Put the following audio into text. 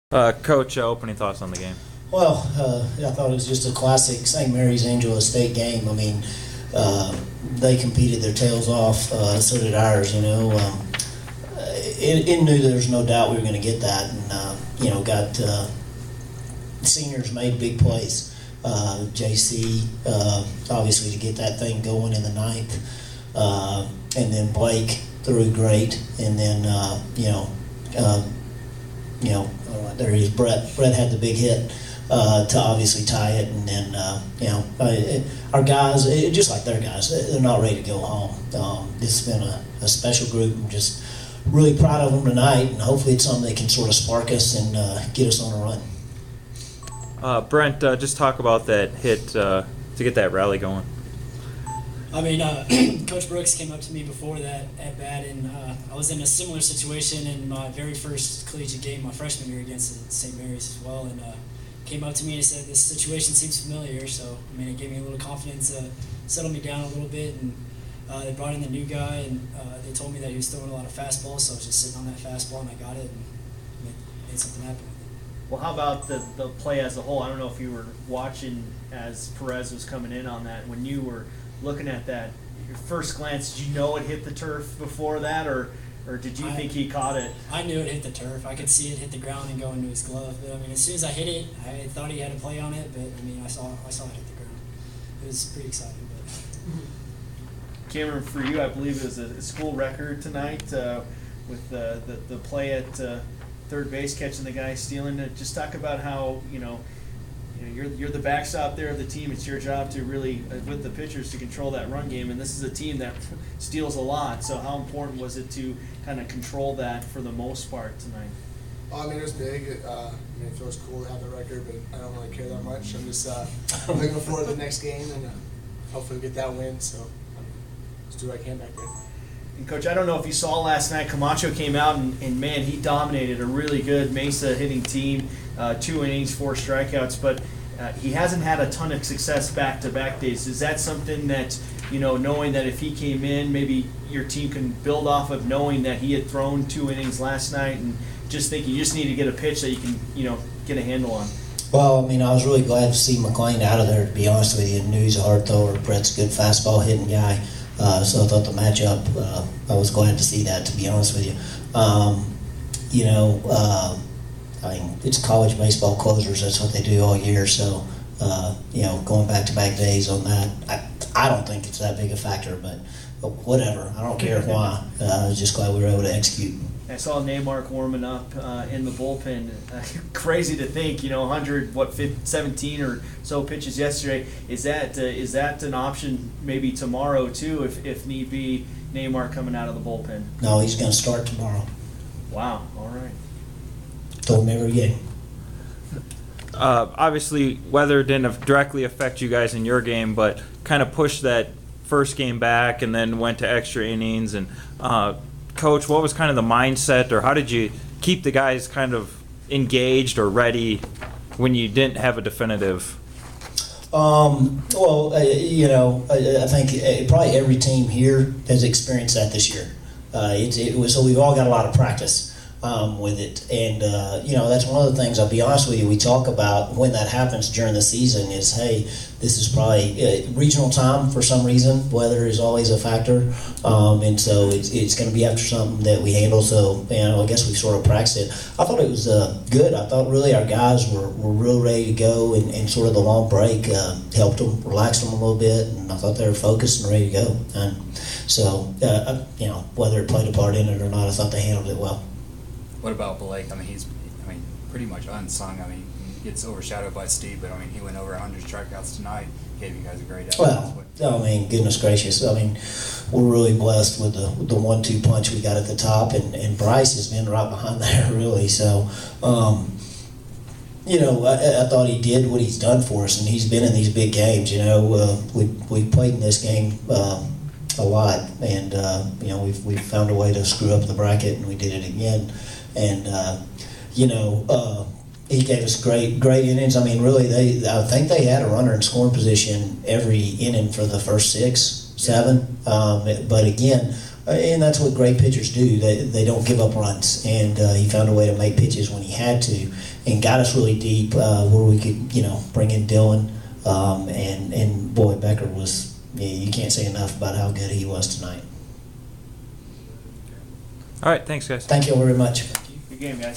Coach, opening thoughts on the game. Well, I thought it was just a classic St. Mary's Angelo State game. I mean, they competed their tails off. So did ours. It knew there was no doubt we were going to get that, and got seniors made big plays. JC obviously to get that thing going in the ninth, and then Blake threw great, and then there he is. Brett had the big hit to obviously tie it, and then our guys, just like their guys, they're not ready to go home. This has been a special group. I'm just really proud of them tonight, and hopefully it's something that can sort of spark us and get us on a run. Brent, just talk about that hit to get that rally going. I mean, Coach Brooks came up to me before that at bat, and I was in a similar situation in my very first collegiate game, my freshman year against St. Mary's as well, and came up to me and said, "This situation seems familiar." So, I mean, it gave me a little confidence, settled me down a little bit, and they brought in the new guy, and they told me that he was throwing a lot of fastballs, so I was just sitting on that fastball, and I got it, and made something happen. Well, how about the play as a whole? I don't know if you were watching as Perez was coming in on that. When you were looking at that, your first glance, did you know it hit the turf before that, or did you think he caught it? I knew it hit the turf. I could see it hit the ground and go into his glove. But I mean, as soon as I hit it, I thought he had a play on it. But I mean, I saw it hit the ground. It was pretty exciting. But Cameron, for you, I believe it was a school record tonight with the play at third base, catching the guy stealing it. Just talk about how you're the backstop there of the team. It's your job to really, with the pitchers, to control that run game. And this is a team that steals a lot. So how important was it to kind of control that for the most part tonight? I mean, it was big. It feels cool to have the record, but I don't really care that much. I'm just looking forward to the next game, and hopefully we get that win. So let's do what I can back there. And Coach, I don't know if you saw last night, Camacho came out and man, he dominated a really good Mesa hitting team, 2 innings, 4 strikeouts, but he hasn't had a ton of success back-to-back days. Is that something that, knowing that if he came in, maybe your team can build off of, knowing that he had thrown 2 innings last night, and just think you just need to get a pitch that you can, get a handle on? Well, I mean, I was really glad to see McLean out of there, to be honest with you. Knew he's a hard thrower. Brett's a good fastball hitting guy. So I thought the matchup, I was glad to see that, to be honest with you. I mean, it's college baseball closers. That's what they do all year. So, going back-to-back days on that, I don't think it's that big a factor, but whatever. I don't care why. I was just glad we were able to execute. I saw Neymark warming up in the bullpen. Crazy to think, 17 or so pitches yesterday. Is that an option maybe tomorrow too, if need be? Neymark coming out of the bullpen. No, he's going to start tomorrow. Wow. All right. Told him every game. Obviously, weather didn't directly affect you guys in your game, but kind of pushed that first game back and then went to extra innings. And Coach, what was kind of the mindset, or how did you keep the guys kind of engaged or ready when you didn't have a definitive? I think probably every team here has experienced that this year. So we've all got a lot of practice with it, and that's one of the things. I'll be honest with you. We talk about when that happens during the season is, hey, this is probably regional time for some reason. Weather is always a factor, and so it's going to be after something that we handle. So I guess we sort of practiced it. I thought it was good. I thought really our guys were real ready to go, and sort of the long break helped them, relaxed them a little bit, and I thought they were focused and ready to go. And so whether it played a part in it or not, I thought they handled it well. What about Blake? I mean, he's pretty much unsung. I mean, he gets overshadowed by Steve, but I mean, he went over 100 strikeouts tonight. Gave you guys a great effort. Well, I mean, goodness gracious. I mean, we're really blessed with the 1-2 punch we got at the top, and Bryce has been right behind there, really. So, I thought he did what he's done for us, and he's been in these big games. We played in this game a lot, and we've found a way to screw up the bracket, and we did it again. And he gave us great innings. I mean, really, I think they had a runner in scoring position every inning for the first 6, 7. But again, and that's what great pitchers do. They don't give up runs, and he found a way to make pitches when he had to. and got us really deep where we could, bring in Dylan. And boy, Becker was, you can't say enough about how good he was tonight. All right, thanks, guys. Thank you all very much. Good game, guys.